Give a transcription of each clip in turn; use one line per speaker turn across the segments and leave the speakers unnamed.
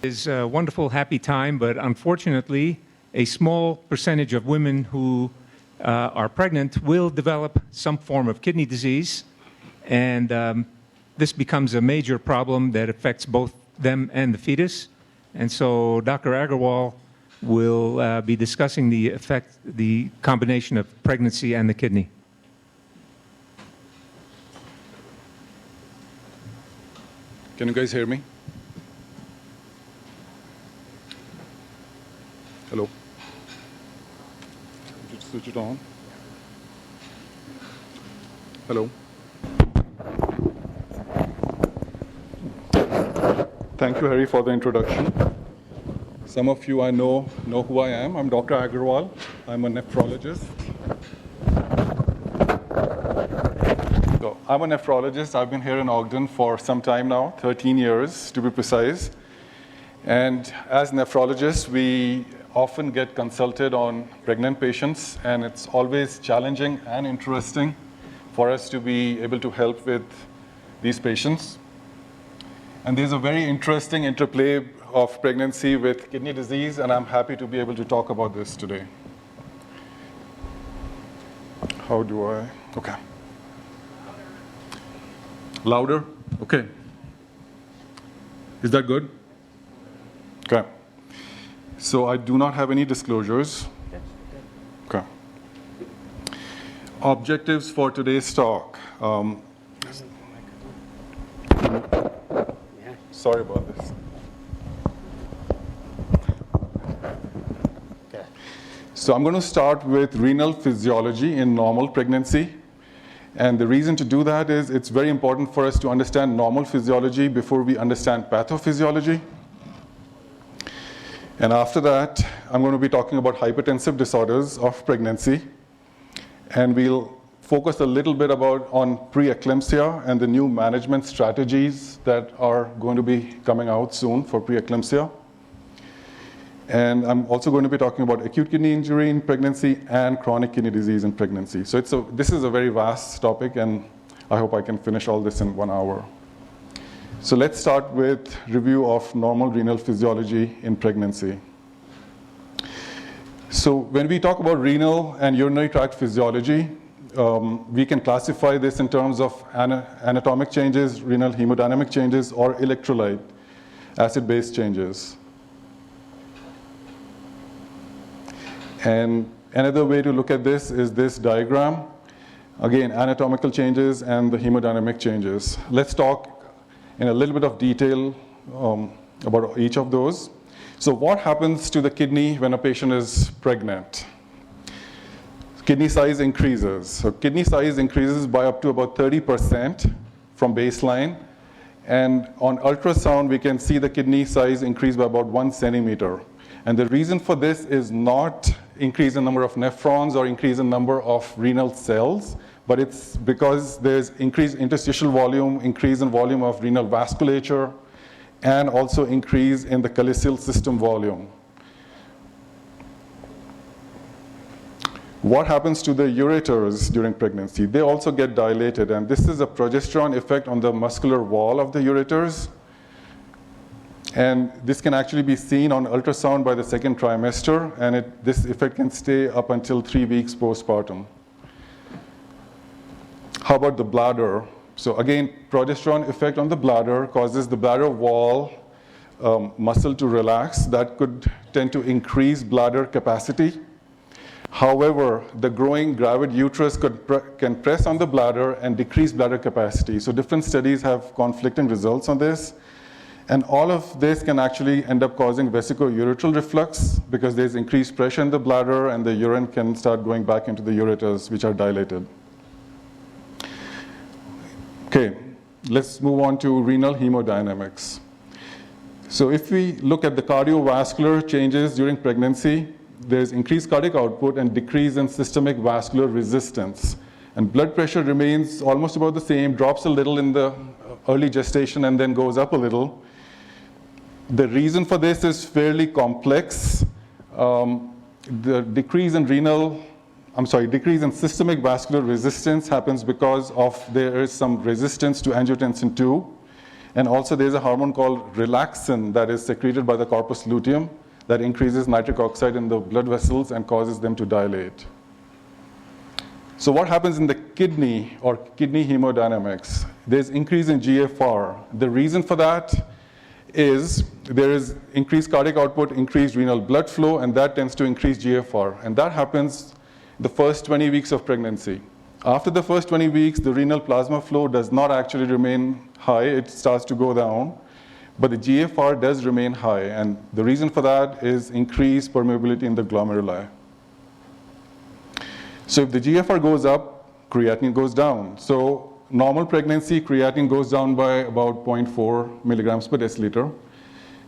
Is a wonderful, happy time, but unfortunately, a small percentage of women who are pregnant will develop some form of kidney disease, and this becomes a major problem that affects both them and the fetus. And so Dr. Agarwal will be discussing the combination of pregnancy and the kidney.
Can you guys hear me? Hello? Did you switch it on? Hello? Thank you, Harry, for the introduction. Some of you I know who I am. I'm Dr. Agarwal. I'm a nephrologist. So I'm a nephrologist. I've been here in Ogden for some time now, 13 years to be precise. And as nephrologists, we often get consulted on pregnant patients, and it's always challenging and interesting for us to be able to help with these patients. And there's a very interesting interplay of pregnancy with kidney disease, and I'm happy to be able to talk about this today. How do I? Okay. Louder? Okay. Is that good? Okay. So I do not have any disclosures. Okay. Objectives for today's talk. Sorry about this. Okay. So I'm going to start with renal physiology in normal pregnancy. And the reason to do that is it's very important for us to understand normal physiology before we understand pathophysiology. And after that, I'm going to be talking about hypertensive disorders of pregnancy. And we'll focus a little bit on preeclampsia and the new management strategies that are going to be coming out soon for preeclampsia. And I'm also going to be talking about acute kidney injury in pregnancy and chronic kidney disease in pregnancy. So this is a very vast topic, and I hope I can finish all this in 1 hour. So let's start with review of normal renal physiology in pregnancy. So when we talk about renal and urinary tract physiology, we can classify this in terms of anatomic changes, renal hemodynamic changes, or electrolyte acid-base changes. And another way to look at this is this diagram. Again, anatomical changes and the hemodynamic changes. Let's talk in a little bit of detail about each of those. So what happens to the kidney when a patient is pregnant? Kidney size increases. So kidney size increases by up to about 30% from baseline. And on ultrasound, we can see the kidney size increase by about 1 centimeter. And the reason for this is not increase in number of nephrons or increase in number of renal cells, but it's because there's increased interstitial volume, increase in volume of renal vasculature, and also increase in the calyceal system volume. What happens to the ureters during pregnancy? They also get dilated, and this is a progesterone effect on the muscular wall of the ureters. And this can actually be seen on ultrasound by the second trimester, and this effect can stay up until 3 weeks postpartum. How about the bladder? So again, progesterone effect on the bladder causes the bladder wall muscle to relax. That could tend to increase bladder capacity. However, the growing gravid uterus can press on the bladder and decrease bladder capacity. So different studies have conflicting results on this. And all of this can actually end up causing vesicoureteral reflux because there's increased pressure in the bladder and the urine can start going back into the ureters, which are dilated. Okay, let's move on to renal hemodynamics. So if we look at the cardiovascular changes during pregnancy, there's increased cardiac output and decrease in systemic vascular resistance. And blood pressure remains almost about the same, drops a little in the early gestation and then goes up a little. The reason for this is fairly complex. The decrease in systemic vascular resistance happens because there is some resistance to angiotensin II. And also there's a hormone called relaxin that is secreted by the corpus luteum that increases nitric oxide in the blood vessels and causes them to dilate. So what happens in the kidney or kidney hemodynamics? There's increase in GFR. The reason for that is there is increased cardiac output, increased renal blood flow, and that tends to increase GFR. And that happens the first 20 weeks of pregnancy. After the first 20 weeks, the renal plasma flow does not actually remain high. It starts to go down. But the GFR does remain high. And the reason for that is increased permeability in the glomeruli. So if the GFR goes up, creatinine goes down. So normal pregnancy, creatinine goes down by about 0.4 milligrams per deciliter.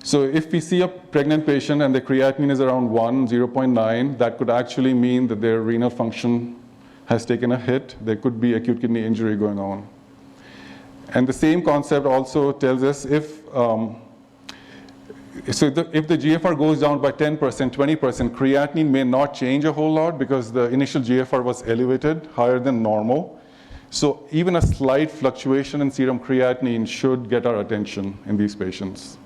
So if we see a pregnant patient and the creatinine is around 1, 0.9, that could actually mean that their renal function has taken a hit. There could be acute kidney injury going on. And the same concept also tells us if the GFR goes down by 10%, 20%, creatinine may not change a whole lot because the initial GFR was elevated, higher than normal. So even a slight fluctuation in serum creatinine should get our attention in these patients.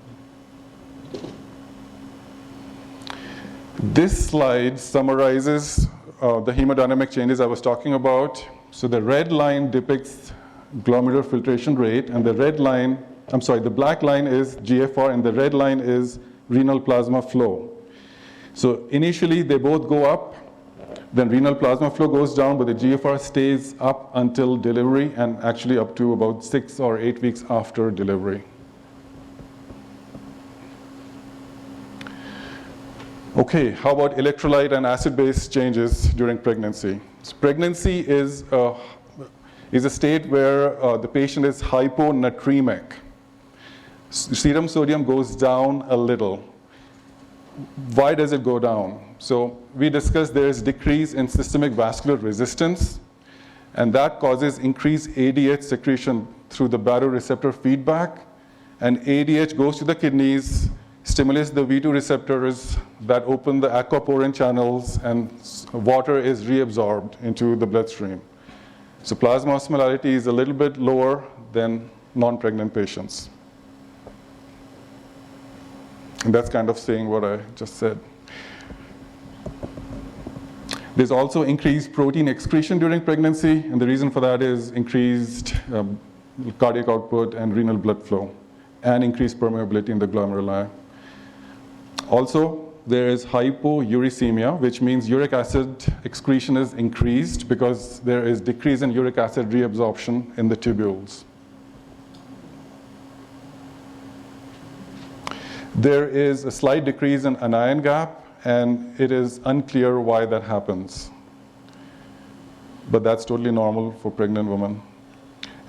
This slide summarizes the hemodynamic changes I was talking about. So the red line depicts glomerular filtration rate, and the black line is GFR, and the red line is renal plasma flow. So initially they both go up, then renal plasma flow goes down, but the GFR stays up until delivery and actually up to about 6 or 8 weeks after delivery. Okay, how about electrolyte and acid-base changes during pregnancy? So pregnancy is a state where the patient is hyponatremic. Serum sodium goes down a little. Why does it go down? So we discussed there is decrease in systemic vascular resistance, and that causes increased ADH secretion through the baroreceptor feedback, and ADH goes to the kidneys, stimulates the V2 receptors that open the aquaporin channels, and water is reabsorbed into the bloodstream. So plasma osmolality is a little bit lower than non-pregnant patients. And that's kind of saying what I just said. There's also increased protein excretion during pregnancy, and the reason for that is increased cardiac output and renal blood flow, and increased permeability in the glomeruli. Also, there is hypouricemia, which means uric acid excretion is increased because there is decrease in uric acid reabsorption in the tubules. There is a slight decrease in anion gap, and it is unclear why that happens. But that's totally normal for pregnant women.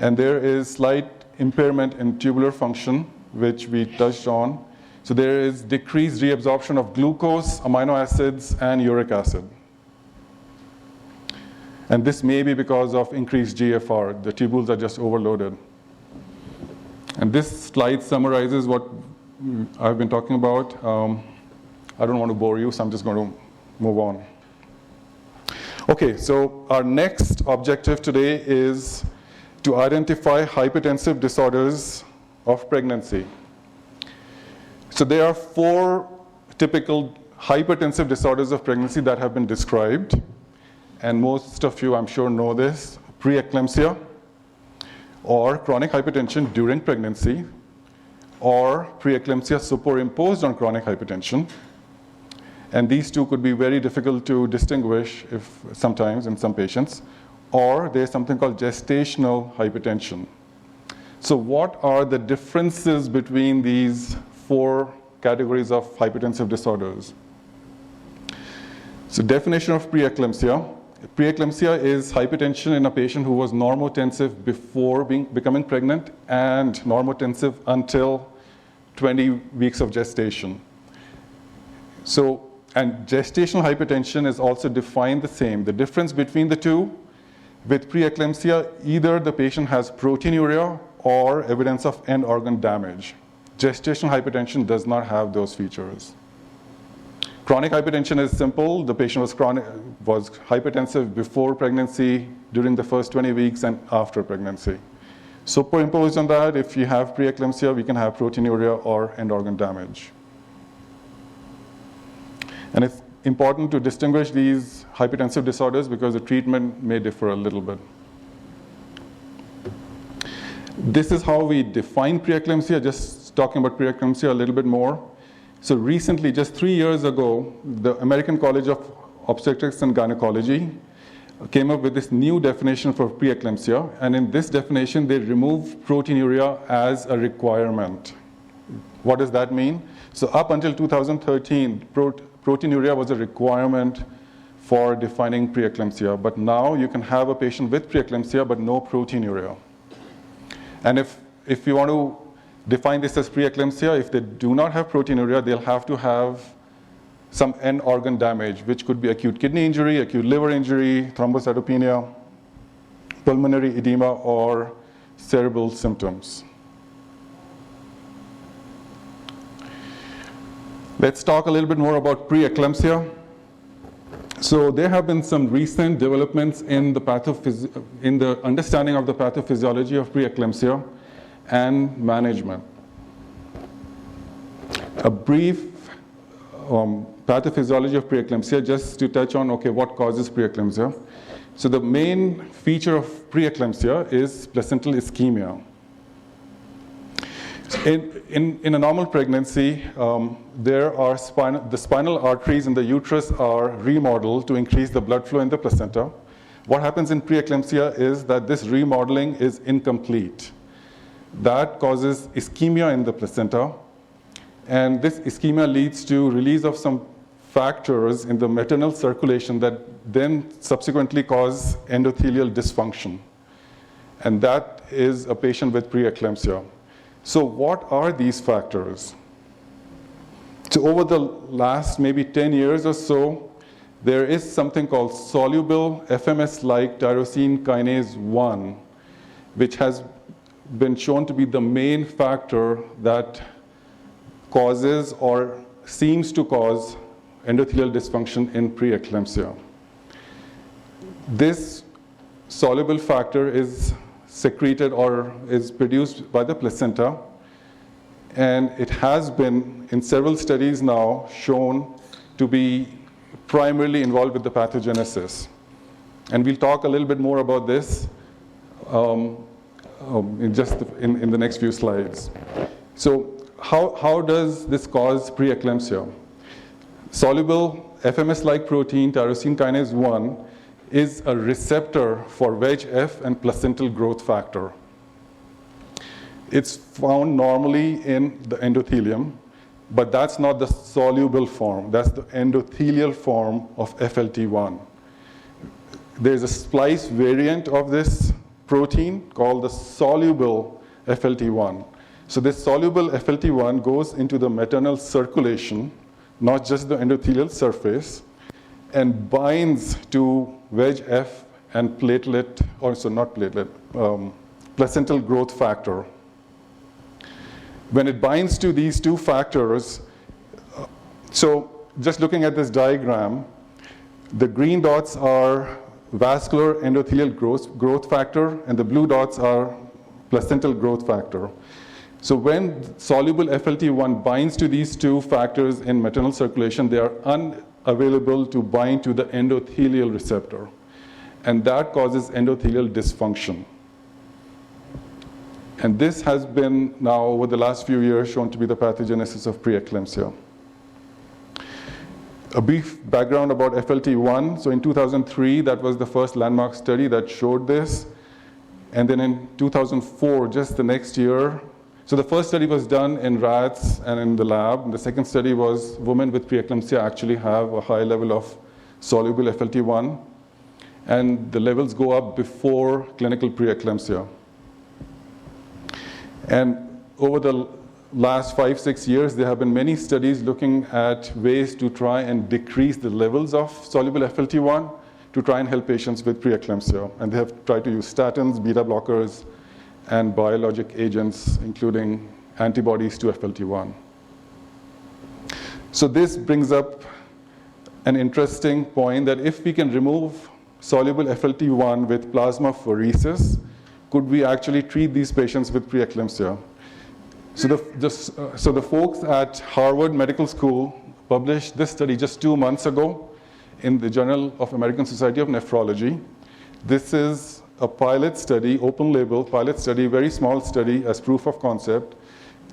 And there is slight impairment in tubular function, which we touched on. So there is decreased reabsorption of glucose, amino acids, and uric acid. And this may be because of increased GFR. The tubules are just overloaded. And this slide summarizes what I've been talking about. I don't want to bore you, so I'm just going to move on. Okay, so our next objective today is to identify hypertensive disorders of pregnancy. So there are 4 typical hypertensive disorders of pregnancy that have been described, and most of you, I'm sure, know this: preeclampsia, or chronic hypertension during pregnancy, or preeclampsia superimposed on chronic hypertension. And these two could be very difficult to distinguish sometimes in some patients. Or there's something called gestational hypertension. So what are the differences between these 4 categories of hypertensive disorders? So definition of preeclampsia. Preeclampsia is hypertension in a patient who was normotensive before becoming pregnant and normotensive until 20 weeks of gestation. So, and gestational hypertension is also defined the same. The difference between the two, with preeclampsia, either the patient has proteinuria or evidence of end organ damage. Gestational hypertension does not have those features. Chronic hypertension is simple. The patient was hypertensive before pregnancy, during the first 20 weeks, and after pregnancy. Superimposed on that, if you have preeclampsia, we can have proteinuria or end organ damage. And it's important to distinguish these hypertensive disorders because the treatment may differ a little bit. This is how we define preeclampsia, just talking about preeclampsia a little bit more. So recently, just 3 years ago, the American College of Obstetrics and Gynecology came up with this new definition for preeclampsia, and in this definition, they removed proteinuria as a requirement. What does that mean? So up until 2013, proteinuria was a requirement for defining preeclampsia, but now you can have a patient with preeclampsia but no proteinuria. And if you want to define this as preeclampsia, if they do not have proteinuria, they'll have to have some end organ damage, which could be acute kidney injury, acute liver injury, thrombocytopenia, pulmonary edema, or cerebral symptoms. Let's talk a little bit more about preeclampsia. So there have been some recent developments in the understanding of the pathophysiology of preeclampsia and management. A brief pathophysiology of preeclampsia, just to touch on, okay, what causes preeclampsia. So the main feature of preeclampsia is placental ischemia. In a normal pregnancy, there are the spinal arteries in the uterus are remodeled to increase the blood flow in the placenta. What happens in preeclampsia is that this remodeling is incomplete. That causes ischemia in the placenta, and this ischemia leads to release of some factors in the maternal circulation that then subsequently cause endothelial dysfunction. And that is a patient with preeclampsia. So what are these factors? So over the last maybe 10 years or so, there is something called soluble FMS-like tyrosine kinase 1, which has been shown to be the main factor that causes or seems to cause endothelial dysfunction in preeclampsia. This soluble factor is secreted or is produced by the placenta, and it has been in several studies now shown to be primarily involved with the pathogenesis. And we'll talk a little bit more about this in the next few slides. So how does this cause preeclampsia? Soluble FMS-like protein, tyrosine kinase 1, is a receptor for VEGF and placental growth factor. It's found normally in the endothelium, but that's not the soluble form. That's the endothelial form of FLT1. There's a splice variant of this protein called the soluble FLT1. So this soluble FLT1 goes into the maternal circulation, not just the endothelial surface, and binds to VEGF and placental growth factor. When it binds to these two factors, so just looking at this diagram, the green dots are vascular endothelial growth factor, and the blue dots are placental growth factor. So when soluble FLT1 binds to these two factors in maternal circulation, they are unavailable to bind to the endothelial receptor. And that causes endothelial dysfunction. And this has been now, over the last few years, shown to be the pathogenesis of preeclampsia. A brief background about FLT1. So in 2003, that was the first landmark study that showed this. And then in 2004, just the next year, so the first study was done in rats and in the lab. And the second study was women with preeclampsia actually have a high level of soluble FLT1. And the levels go up before clinical preeclampsia. And over the last 5-6 years, there have been many studies looking at ways to try and decrease the levels of soluble FLT1 to try and help patients with preeclampsia. And they have tried to use statins, beta blockers, and biologic agents, including antibodies to FLT1. So this brings up an interesting point that if we can remove soluble FLT1 with plasmapheresis, could we actually treat these patients with preeclampsia? So the folks at Harvard Medical School published this study just 2 months ago in the Journal of American Society of Nephrology. This is a pilot study, open label pilot study, very small study as proof of concept.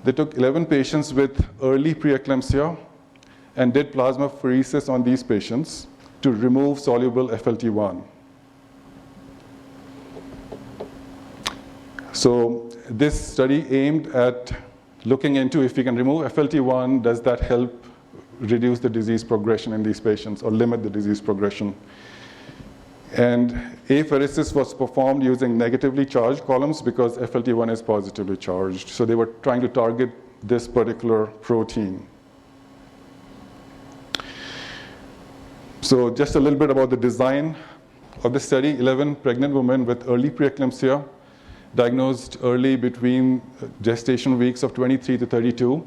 They took 11 patients with early preeclampsia and did plasmapheresis on these patients to remove soluble FLT1. So this study aimed at looking into if we can remove FLT1, does that help reduce the disease progression in these patients or limit the disease progression? And apheresis was performed using negatively charged columns because FLT1 is positively charged. So they were trying to target this particular protein. So just a little bit about the design of the study. 11 pregnant women with early preeclampsia, diagnosed early between gestation weeks of 23 to 32.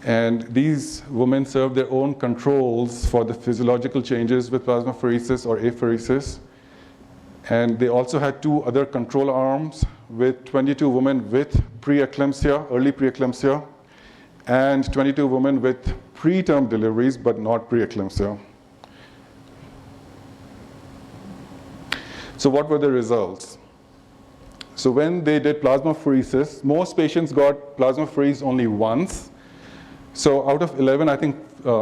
And these women served their own controls for the physiological changes with plasmapheresis or apheresis. And they also had 2 other control arms with 22 women with preeclampsia, early preeclampsia, and 22 women with preterm deliveries but not preeclampsia. So what were the results? So when they did plasmapheresis, most patients got plasmapheresed only once. So out of 11, I think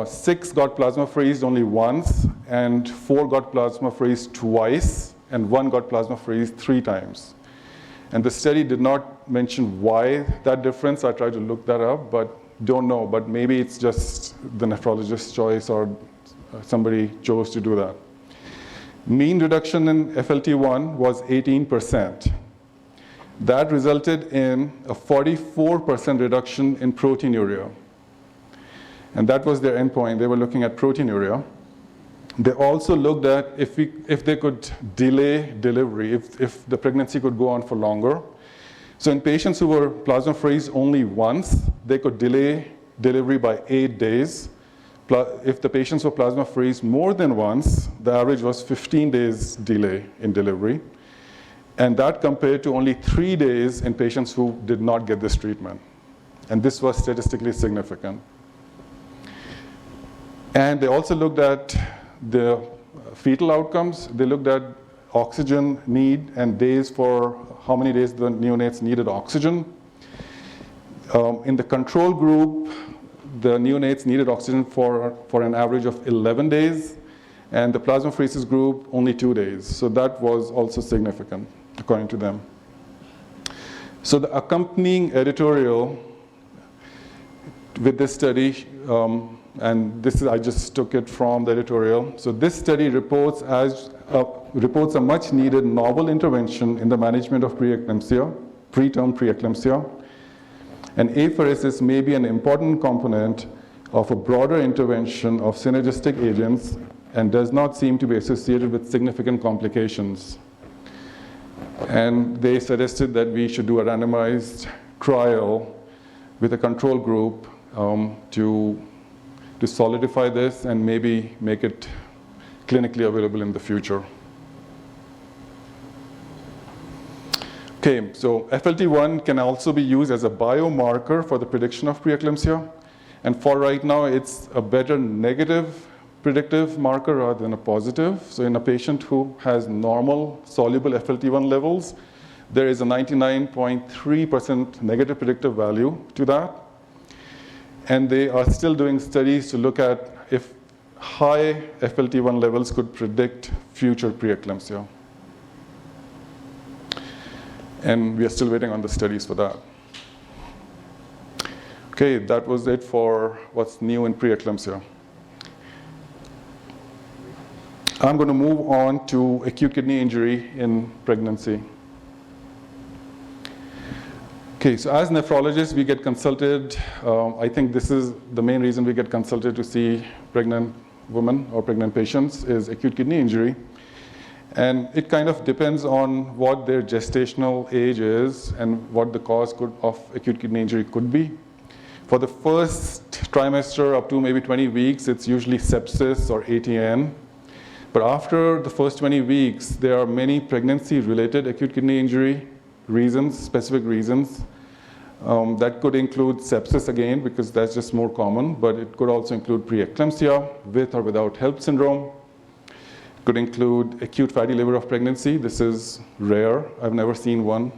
6 got plasmapheresed only once, and 4 got plasmapheresed twice, and 1 got plasmapheresed 3 times. And the study did not mention why that difference. I tried to look that up, but don't know. But maybe it's just the nephrologist's choice or somebody chose to do that. Mean reduction in FLT1 was 18%. That resulted in a 44% reduction in proteinuria. And that was their endpoint. They were looking at proteinuria. They also looked at if they could delay delivery, if the pregnancy could go on for longer. So in patients who were plasmapheresed only once, they could delay delivery by 8 days. If the patients were plasmapheresed more than once, the average was 15 days delay in delivery. And that compared to only 3 days in patients who did not get this treatment. And this was statistically significant. And they also looked at the fetal outcomes. They looked at oxygen need and days for how many days the neonates needed oxygen. In the control group, the neonates needed oxygen for an average of 11 days, and the plasmapheresis group only 2 days. So that was also significant, according to them. So the accompanying editorial with this study, and this is, I just took it from the editorial. So this study reports a much needed novel intervention in the management of preeclampsia, preterm preeclampsia. And apheresis may be an important component of a broader intervention of synergistic agents and does not seem to be associated with significant complications. And they suggested that we should do a randomized trial with a control group to solidify this and maybe make it clinically available in the future. Okay, so FLT1 can also be used as a biomarker for the prediction of preeclampsia. And for right now, it's a better negative predictive marker rather than a positive. So in a patient who has normal soluble FLT1 levels, there is a 99.3% negative predictive value to that. And they are still doing studies to look at if high FLT1 levels could predict future preeclampsia. And we are still waiting on the studies for that. Okay, that was it for what's new in preeclampsia. I'm going to move on to acute kidney injury in pregnancy. Okay, so as nephrologists, we get consulted. I think this is the main reason we get consulted to see pregnant women or pregnant patients is acute kidney injury. And it kind of depends on what their gestational age is and what the cause of acute kidney injury could be. For the first trimester up to maybe 20 weeks, it's usually sepsis or ATN. But after the first 20 weeks, there are many pregnancy-related acute kidney injury reasons, specific reasons. That could include sepsis again, because that's just more common, but it could also include preeclampsia with or without HELLP syndrome. It could include acute fatty liver of pregnancy. This is rare. I've never seen one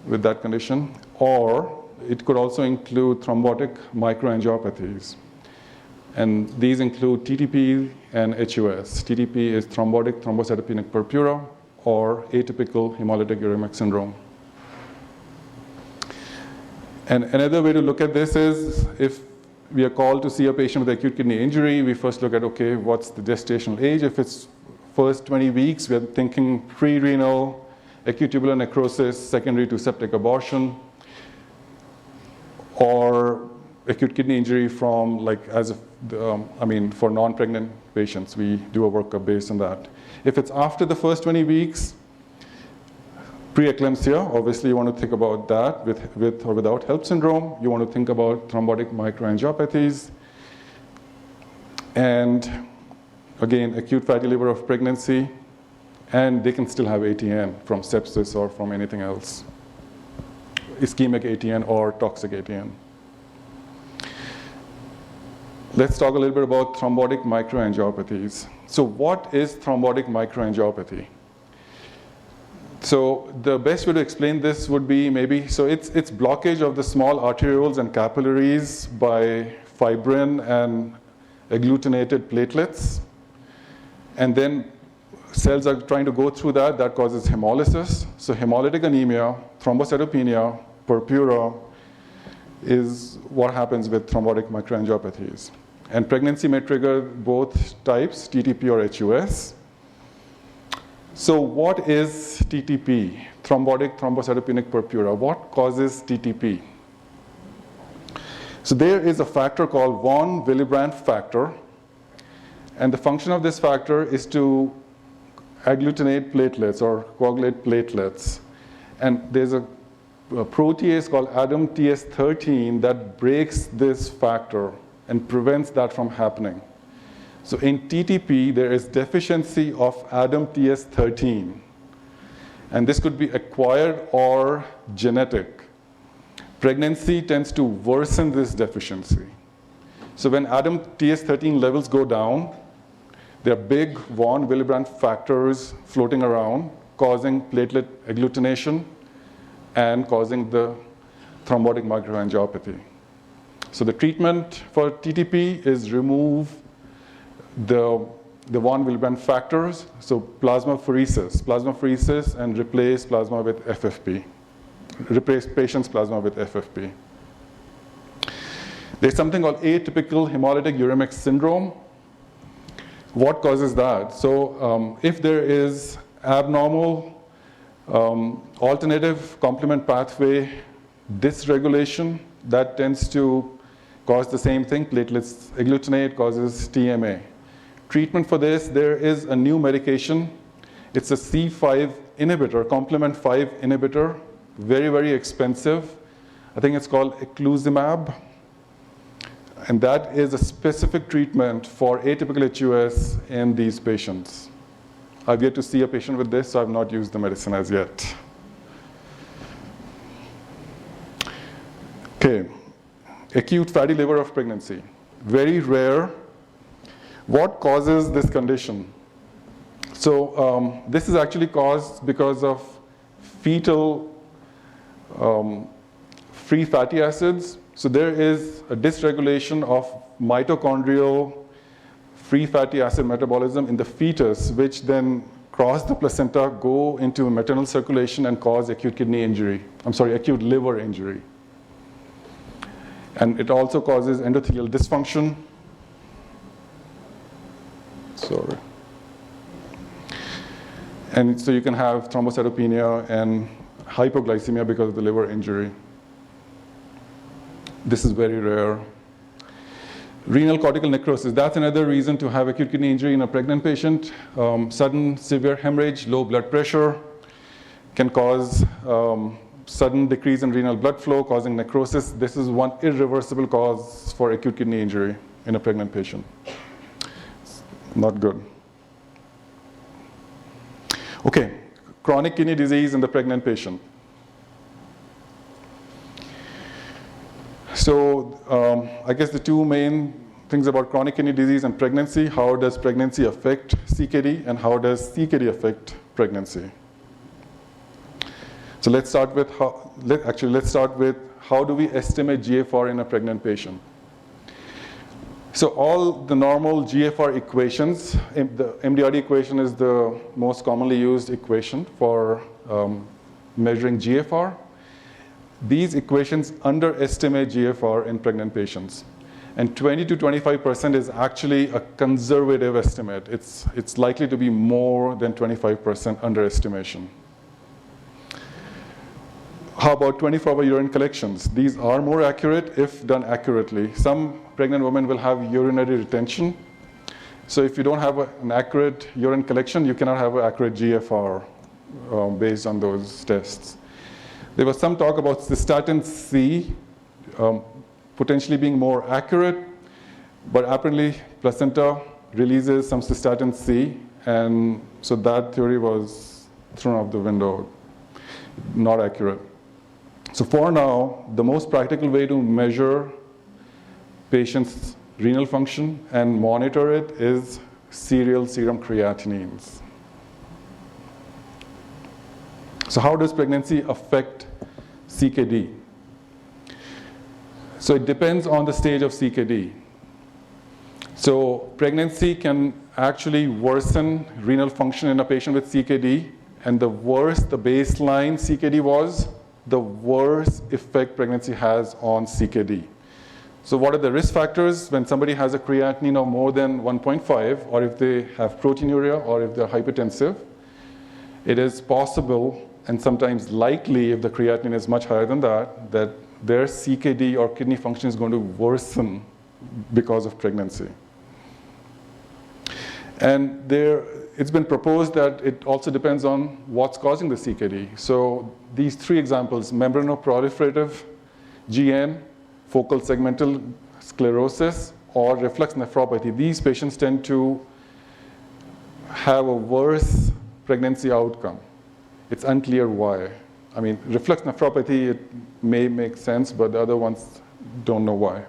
with that condition. Or it could also include thrombotic microangiopathies. And these include TTP and HUS. TTP is thrombotic thrombocytopenic purpura, or atypical hemolytic uremic syndrome. And another way to look at this is, if we are called to see a patient with acute kidney injury, we first look at, okay, what's the gestational age? If it's first 20 weeks, we're thinking pre-renal, acute tubular necrosis, secondary to septic abortion, or acute kidney injury from, like, for non-pregnant patients. We do a workup based on that. If it's after the first 20 weeks, preeclampsia, obviously you want to think about that with or without HELLP syndrome. You want to think about thrombotic microangiopathies. And again, acute fatty liver of pregnancy. And they can still have ATN from sepsis or from anything else. Ischemic ATN or toxic ATN. Let's talk a little bit about thrombotic microangiopathies. So what is thrombotic microangiopathy? So the best way to explain this would be maybe, so it's blockage of the small arterioles and capillaries by fibrin and agglutinated platelets. And then cells are trying to go through that. That causes hemolysis. So hemolytic anemia, thrombocytopenia, purpura is what happens with thrombotic microangiopathies. And pregnancy may trigger both types, TTP or HUS. So what is TTP, thrombotic thrombocytopenic purpura? What causes TTP? So there is a factor called von Willebrand factor. And the function of this factor is to agglutinate platelets or coagulate platelets. And there's a protease called ADAMTS13 that breaks this factor and prevents that from happening. So in TTP, there is deficiency of ADAMTS13. And this could be acquired or genetic. Pregnancy tends to worsen this deficiency. So when ADAMTS13 levels go down, there are big von Willebrand factors floating around, causing platelet agglutination and causing the thrombotic microangiopathy. So the treatment for TTP is remove the von Willebrand factors, so plasmapheresis, and replace plasma with FFP. Replace patient's plasma with FFP. There's something called atypical hemolytic uremic syndrome. What causes that? So if there is abnormal alternative complement pathway dysregulation, that tends to cause the same thing. Platelets agglutinate, causes TMA. Treatment for this, there is a new medication. It's a C5 inhibitor, complement 5 inhibitor, very, very expensive. I think it's called eculizumab. And that is a specific treatment for atypical HUS in these patients. I've yet to see a patient with this, so I've not used the medicine as yet. Okay, acute fatty liver of pregnancy. Very rare. What causes this condition? So this is actually caused because of fetal free fatty acids. So there is a dysregulation of mitochondrial free fatty acid metabolism in the fetus, which then cross the placenta, go into maternal circulation and cause acute acute liver injury. And it also causes endothelial dysfunction. Sorry. And so you can have thrombocytopenia and hypoglycemia because of the liver injury. This is very rare. Renal cortical necrosis, that's another reason to have acute kidney injury in a pregnant patient. Sudden severe hemorrhage, low blood pressure can cause sudden decrease in renal blood flow, causing necrosis. This is one irreversible cause for acute kidney injury in a pregnant patient. Not good. Okay, chronic kidney disease in the pregnant patient. So I guess the two main things about chronic kidney disease and pregnancy: how does pregnancy affect CKD, and how does CKD affect pregnancy? So let's start with how do we estimate GFR in a pregnant patient? So all the normal GFR equations, the MDRD equation is the most commonly used equation for measuring GFR. These equations underestimate GFR in pregnant patients. And 20 to 25% is actually a conservative estimate. It's likely to be more than 25% underestimation. How about 24-hour urine collections? These are more accurate if done accurately. Some pregnant women will have urinary retention. So if you don't have an accurate urine collection, you cannot have an accurate GFR based on those tests. There was some talk about cystatin C potentially being more accurate, but apparently placenta releases some cystatin C, and so that theory was thrown out the window, not accurate. So for now, the most practical way to measure patients' renal function and monitor it is serial serum creatinines. So how does pregnancy affect CKD? So it depends on the stage of CKD. So pregnancy can actually worsen renal function in a patient with CKD, and the worse the baseline CKD was, the worse effect pregnancy has on CKD. So what are the risk factors when somebody has a creatinine of more than 1.5, or if they have proteinuria, or if they're hypertensive? It is possible, and sometimes likely, if the creatinine is much higher than that, that their CKD or kidney function is going to worsen because of pregnancy. And it's been proposed that it also depends on what's causing the CKD. So these three examples: membranoproliferative GN, focal segmental sclerosis, or reflux nephropathy. These patients tend to have a worse pregnancy outcome. It's unclear why. I mean, reflux nephropathy, it may make sense, but the other ones don't know why.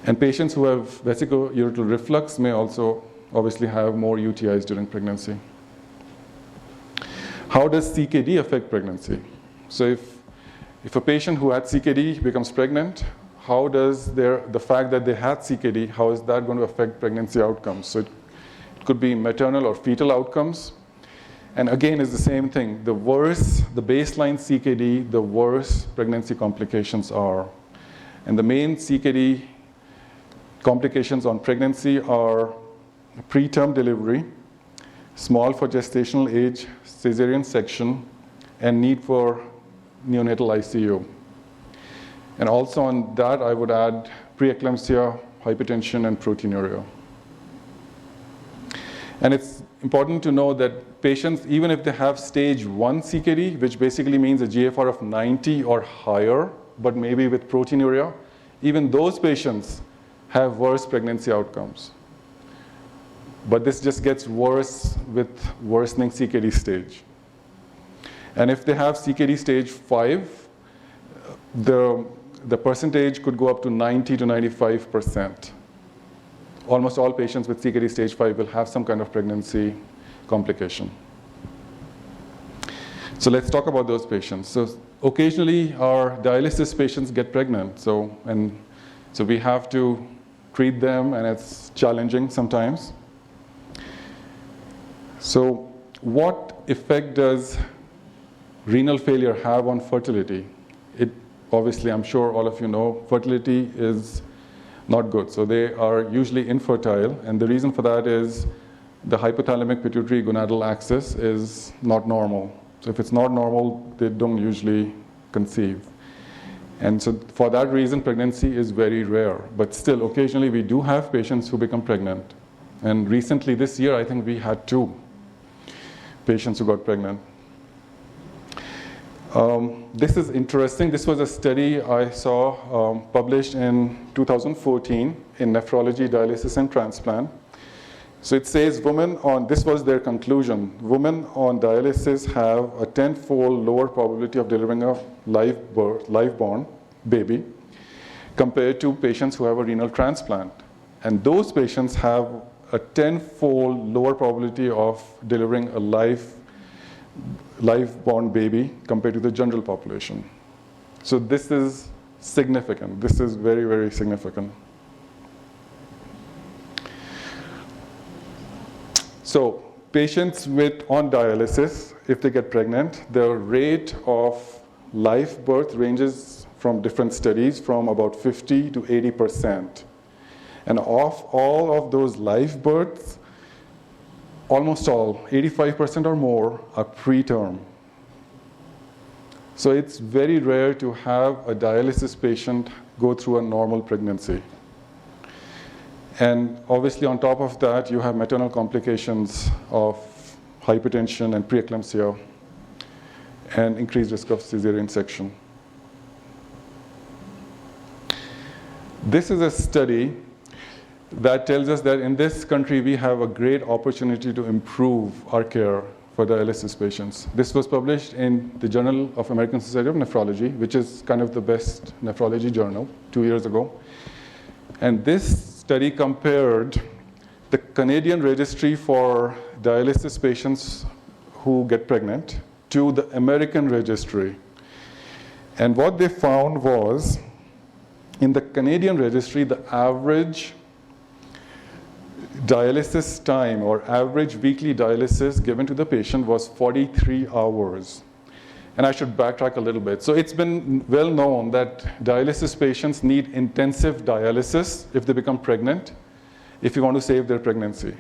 And patients who have vesicoureteral reflux may also obviously have more UTIs during pregnancy. How does CKD affect pregnancy? So if a patient who had CKD becomes pregnant, how does the fact that they had CKD, how is that going to affect pregnancy outcomes? So it could be maternal or fetal outcomes. And again, it's the same thing. The worse the baseline CKD, the worse pregnancy complications are. And the main CKD complications on pregnancy are preterm delivery, small for gestational age, cesarean section, and need for neonatal ICU. And also on that, I would add preeclampsia, hypertension, and proteinuria. And it's important to know that patients, even if they have stage 1 CKD, which basically means a GFR of 90 or higher, but maybe with proteinuria, even those patients have worse pregnancy outcomes. But this just gets worse with worsening CKD stage. And if they have CKD stage 5, the percentage could go up to 90 to 95%. Almost all patients with CKD stage 5 will have some kind of pregnancy complication. So let's talk about those patients. So occasionally our dialysis patients get pregnant. So we have to treat them, and it's challenging sometimes. So what effect does renal failure have on fertility? Obviously, I'm sure all of you know, fertility is not good. So they are usually infertile, and the reason for that is the hypothalamic pituitary gonadal axis is not normal. So if it's not normal, they don't usually conceive. And so for that reason, pregnancy is very rare. But still, occasionally we do have patients who become pregnant. And recently this year, I think we had 2 patients who got pregnant. This is interesting. This was a study I saw published in 2014 in Nephrology, Dialysis, and Transplant. So it says this was their conclusion, women on dialysis have a 10-fold lower probability of delivering a live-born baby compared to patients who have a renal transplant. And those patients have a 10-fold lower probability of delivering a live-born baby compared to the general population. So this is significant. This is very, very significant. So patients on dialysis, if they get pregnant, the rate of live birth ranges from different studies from about 50 to 80%. And of all of those live births, almost all, 85% or more, are preterm. So it's very rare to have a dialysis patient go through a normal pregnancy. And obviously on top of that, you have maternal complications of hypertension and preeclampsia and increased risk of cesarean section. This is a study that tells us that in this country we have a great opportunity to improve our care for dialysis patients. This was published in the Journal of American Society of Nephrology, which is kind of the best nephrology journal, 2 years ago. And this study compared the Canadian registry for dialysis patients who get pregnant to the American registry. And what they found was, in the Canadian registry, the average dialysis time or average weekly dialysis given to the patient was 43 hours. And I should backtrack a little bit. So it's been well known that dialysis patients need intensive dialysis if they become pregnant, if you want to save their pregnancy.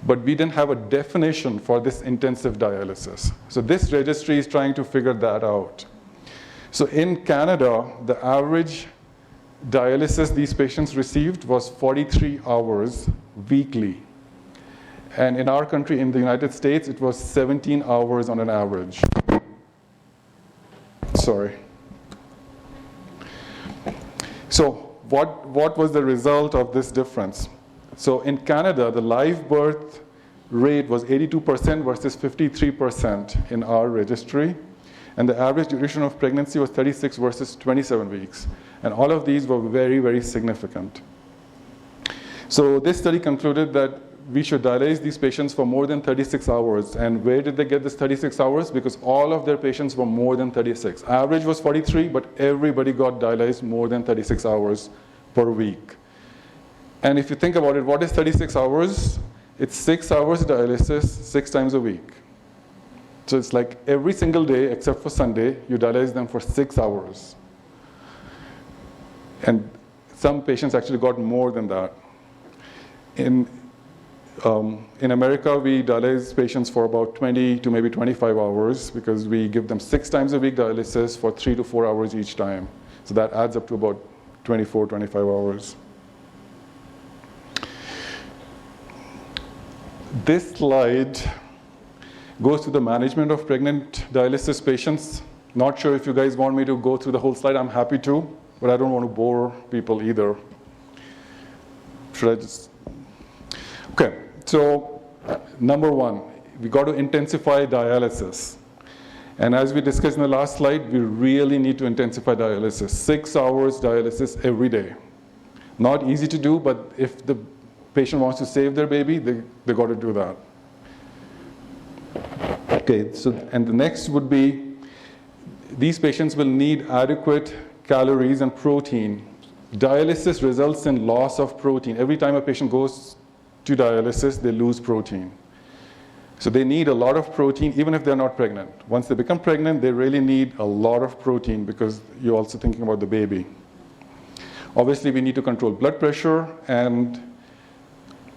But we didn't have a definition for this intensive dialysis. So this registry is trying to figure that out. So in Canada, the average dialysis these patients received was 43 hours weekly. And in our country, in the United States, it was 17 hours on an average. Sorry. So what was the result of this difference? So in Canada, the live birth rate was 82% versus 53% in our registry. And the average duration of pregnancy was 36 versus 27 weeks. And all of these were very, very significant. So this study concluded that we should dialyze these patients for more than 36 hours. And where did they get this 36 hours? Because all of their patients were more than 36. Average was 43, but everybody got dialyzed more than 36 hours per week. And if you think about it, what is 36 hours? It's 6 hours dialysis 6 times a week. So it's like every single day, except for Sunday, you dialyze them for 6 hours. And some patients actually got more than that. In America, we dialyze patients for about 20 to maybe 25 hours because we give them 6 times a week dialysis for 3 to 4 hours each time. So that adds up to about 24, 25 hours. This slide goes to the management of pregnant dialysis patients. Not sure if you guys want me to go through the whole slide. I'm happy to, but I don't want to bore people either. Should I just? Okay, so number one, we got to intensify dialysis. And as we discussed in the last slide, we really need to intensify dialysis. 6 hours dialysis every day. Not easy to do, but if the patient wants to save their baby, they got to do that. Okay, so, and the next would be, these patients will need adequate calories and protein. Dialysis results in loss of protein. Every time a patient goes to dialysis, they lose protein. So they need a lot of protein, even if they're not pregnant. Once they become pregnant, they really need a lot of protein because you're also thinking about the baby. Obviously, we need to control blood pressure, and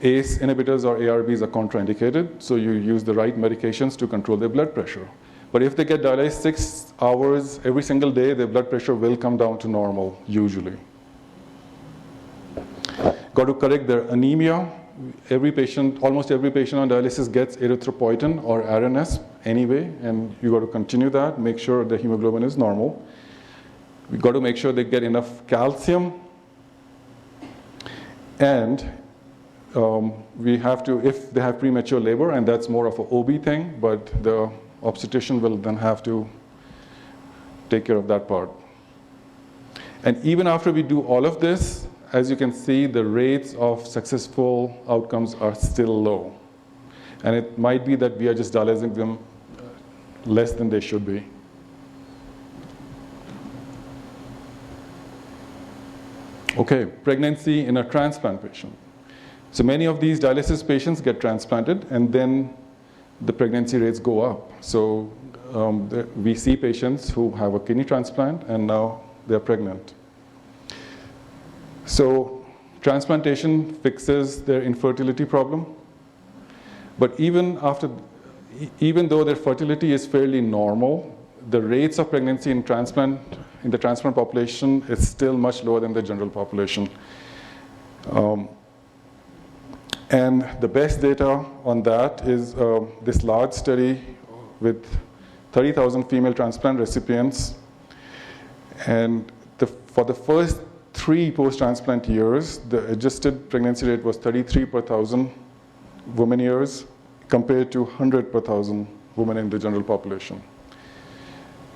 ACE inhibitors or ARBs are contraindicated, so you use the right medications to control their blood pressure. But if they get dialyzed 6 hours every single day, their blood pressure will come down to normal, usually. Got to correct their anemia. Almost every patient on dialysis gets erythropoietin or RNS anyway, and you got to continue that, make sure the hemoglobin is normal. We got to make sure they get enough calcium, and we have to, if they have premature labor, and that's more of an OB thing, but the obstetrician will then have to take care of that part. And even after we do all of this, as you can see, the rates of successful outcomes are still low. And it might be that we are just dialyzing them less than they should be. Okay, pregnancy in a transplant patient. So many of these dialysis patients get transplanted, and then the pregnancy rates go up. So we see patients who have a kidney transplant, and now they're pregnant. So transplantation fixes their infertility problem. But even though their fertility is fairly normal, the rates of pregnancy in the transplant population is still much lower than the general population. And the best data on that is this large study with 30,000 female transplant recipients. And for the first 3 post-transplant years, the adjusted pregnancy rate was 33 per 1,000 women years, compared to 100 per 1,000 women in the general population.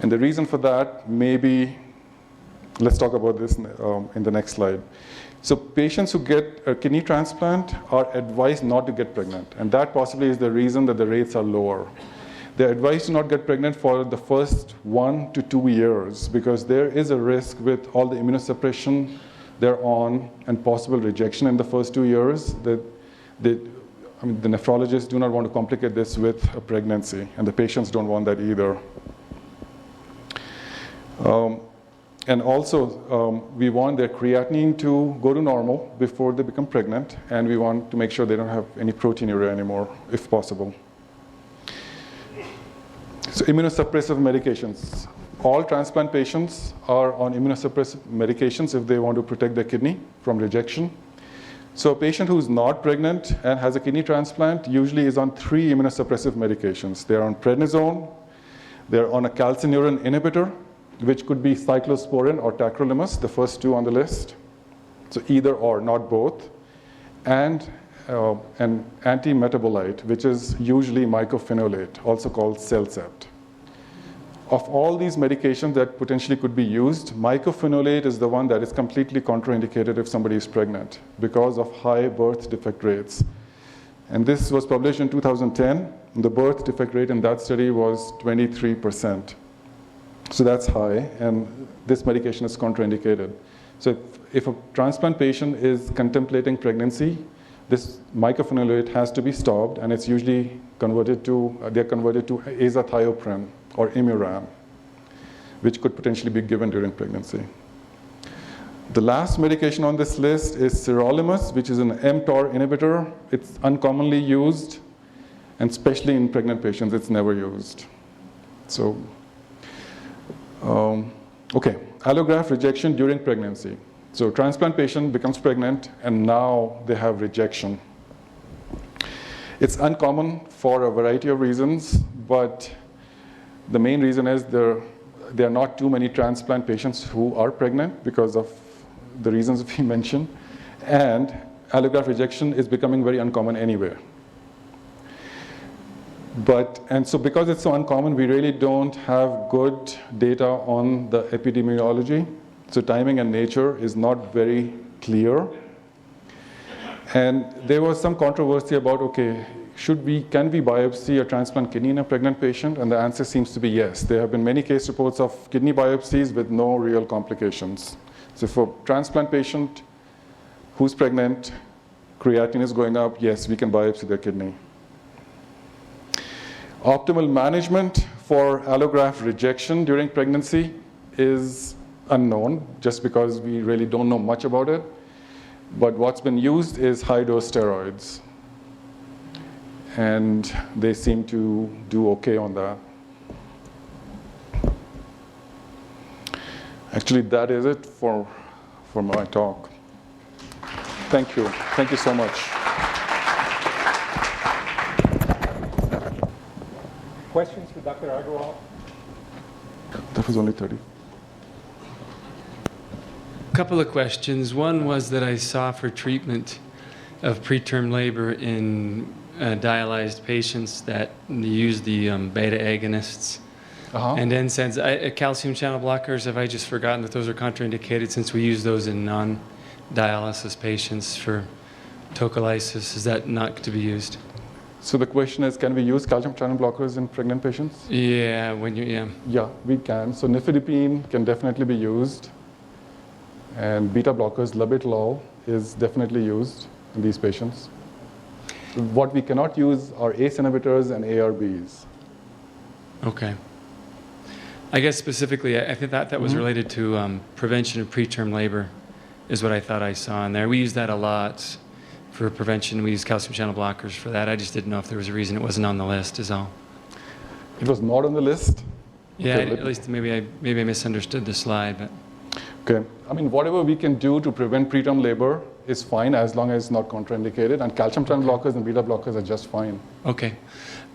And the reason for that may be, let's talk about this in the next slide. So patients who get a kidney transplant are advised not to get pregnant, and that possibly is the reason that the rates are lower. They're advised to not get pregnant for the first 1 to 2 years, because there is a risk with all the immunosuppression they're on and possible rejection in the first 2 years that the nephrologists do not want to complicate this with a pregnancy, and the patients don't want that either. And also, we want their creatinine to go to normal before they become pregnant, and we want to make sure they don't have any proteinuria anymore, if possible. So immunosuppressive medications. All transplant patients are on immunosuppressive medications if they want to protect their kidney from rejection. So a patient who's not pregnant and has a kidney transplant usually is on 3 immunosuppressive medications. They're on prednisone, they're on a calcineurin inhibitor, which could be cyclosporin or tacrolimus, the first 2 on the list. So either or, not both. And an anti-metabolite, which is usually mycophenolate, also called Cellcept. Of all these medications that potentially could be used, mycophenolate is the one that is completely contraindicated if somebody is pregnant because of high birth defect rates. And this was published in 2010. The birth defect rate in that study was 23%. So that's high, and this medication is contraindicated. So if a transplant patient is contemplating pregnancy, this mycophenolate has to be stopped, and it's usually converted to azathioprine or Imuran, which could potentially be given during pregnancy. The last medication on this list is sirolimus, which is an mTOR inhibitor. It's uncommonly used, and especially in pregnant patients, it's never used. So, okay, allograft rejection during pregnancy. So transplant patient becomes pregnant, and now they have rejection. It's uncommon for a variety of reasons, but the main reason is there are not too many transplant patients who are pregnant because of the reasons we mentioned, and allograft rejection is becoming very uncommon anyway. And so because it's so uncommon, we really don't have good data on the epidemiology. So timing and nature is not very clear. And there was some controversy about, okay, can we biopsy a transplant kidney in a pregnant patient? And the answer seems to be yes. There have been many case reports of kidney biopsies with no real complications. So for a transplant patient who's pregnant, creatinine is going up, yes, we can biopsy their kidney. Optimal management for allograft rejection during pregnancy is unknown, just because we really don't know much about it. But what's been used is high-dose steroids. And they seem to do okay on that. Actually, that is it for my talk. Thank you. Thank you so much.
Questions for Dr. Agarwal?
That was only 30.
Couple of questions. One was that I saw for treatment of preterm labor in dialyzed patients that use the beta agonists and NSAIDs. Calcium channel blockers, have I just forgotten that those are contraindicated since we use those in non-dialysis patients for tocolysis? Is that not to be used?
So the question is, can we use calcium channel blockers in pregnant patients?
Yeah,
Yeah, we can. So nifedipine can definitely be used. And beta blockers, labetalol, is definitely used in these patients. What we cannot use are ACE inhibitors and ARBs.
Okay. I guess specifically, I think that was related to prevention of preterm labor is what I thought I saw in there. We use that a lot for prevention. We use calcium channel blockers for that. I just didn't know if there was a reason it wasn't on the list is all.
It was not on the list?
Yeah,
Okay,
at least maybe I misunderstood the slide. But.
Okay. I mean, whatever we can do to prevent preterm labor is fine as long as it's not contraindicated. And calcium channel blockers and beta blockers are just fine.
Okay.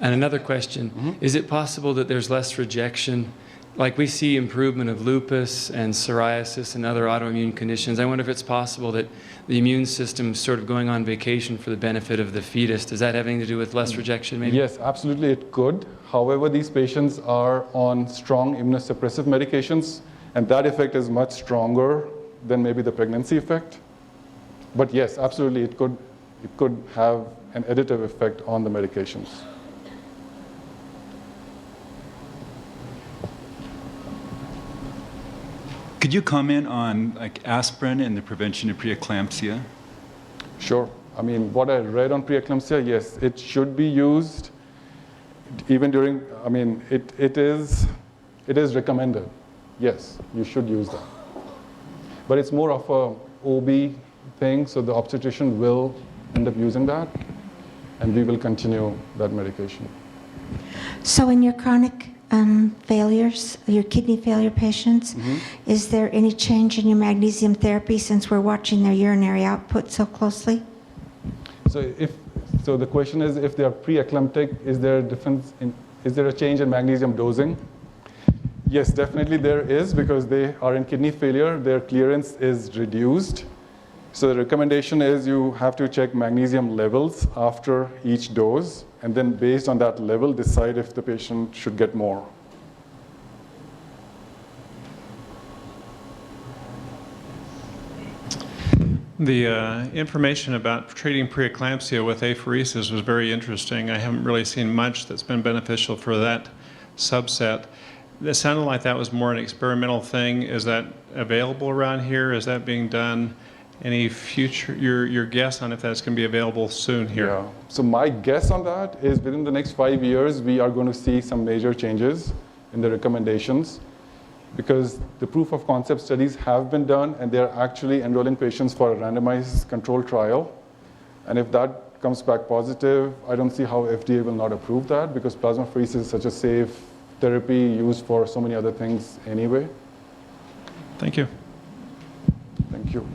And another question. Is it possible that there's less rejection? Like we see improvement of lupus and psoriasis and other autoimmune conditions. I wonder if it's possible that the immune system is sort of going on vacation for the benefit of the fetus. Does that have anything to do with less rejection maybe?
Yes, absolutely it could. However, these patients are on strong immunosuppressive medications, and that effect is much stronger than maybe the pregnancy effect. But yes, absolutely it could have an additive effect on the medications.
Could you comment on like aspirin and the prevention of preeclampsia?
Sure. I mean, what I read on preeclampsia, yes, it should be used even during, I mean, it is recommended. Yes, you should use that. But it's more of a OB thing, so the obstetrician will end up using that, and we will continue that medication.
So in your chronic failures, your kidney failure patients, is there any change in your magnesium therapy since we're watching their urinary output so closely?
So the question is, if they are pre-eclamptic, is there a change in magnesium dosing? Yes, definitely there is, because they are in kidney failure, their clearance is reduced. So the recommendation is you have to check magnesium levels after each dose, and then based on that level, decide if the patient should get more.
The information about treating preeclampsia with apheresis was very interesting. I haven't really seen much that's been beneficial for that subset. It sounded like that was more an experimental thing. Is that available around here? Is that being done? Any future, your guess on if that's going to be available soon here?
Yeah. So my guess on that is within the next 5 years, we are going to see some major changes in the recommendations, because the proof of concept studies have been done, and they're actually enrolling patients for a randomized controlled trial. And if that comes back positive, I don't see how FDA will not approve that, because plasmapheresis is such a safe therapy used for so many other things anyway.
Thank you.
Thank you.